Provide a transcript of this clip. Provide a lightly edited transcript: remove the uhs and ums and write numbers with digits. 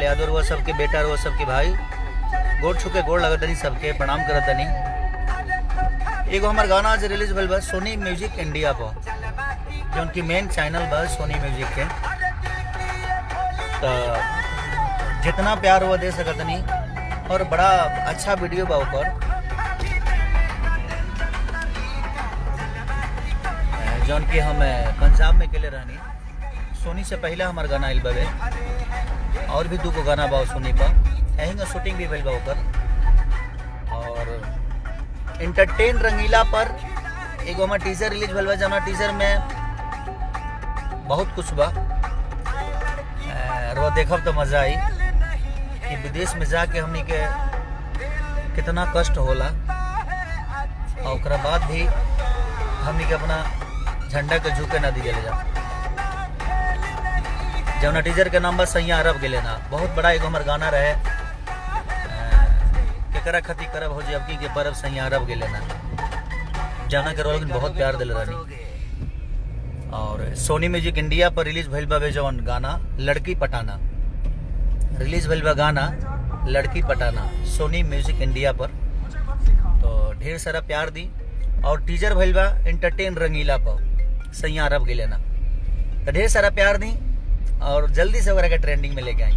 यादव वो सबके बेटा वो सबके भाई गोड़ छुके गोड़ लगत तनी सबके प्रणाम करत तनी। एगो हमार गाना आज रिलीज भइल बा सोनी म्यूजिक इंडिया पर, जो उनकी मेन चैनल बा सोनी म्यूजिक के। तो जितना प्यार वो दे सकत तनी और बड़ा अच्छा वीडियो बा ऊपर, जौन की हम पंजाब में केले रहनी। सोनी से पहले हमार गाना आइल बावे और भी 2 गाना बा सोनी पर, यहीं का शूटिंग भी भइल बा ओकर। और एंटरटेन रंगीला पर एगो हमार टीजर रिलीज भइल बा, जौना टीजर में बहुत कुछ बा। और देखब तो मजा आई कि विदेश में जाके हमनी के कितना कष्ट होला, और ओकरा बाद भी हमनी के अपना झंडा के झुके ना दिए जा। जौना टीजर के नाम बा सैया अरब गेले ना, बहुत बड़ा एगो हमार गाना रहे, केकरा खती करब हो जी अबकी के परब सैया अरब गेले ना, जौना के रोल बहुत प्यार दिल रहनी। और सोनी म्यूजिक इंडिया पर रिलीज भइल बा जौन गाना लड़की पटाना, रिलीज भइल बा गाना लड़की पटाना सोनी म्यूजिक इंडिया पर। तो ढेर सारा प्यार दी। और टीजर भइल बा एंटरटेन रंगीला पर सैया अरब गेले ना, तो ढेर सारा प्यार दी और जल्दी से वगैरह के ट्रेंडिंग में लेके आई।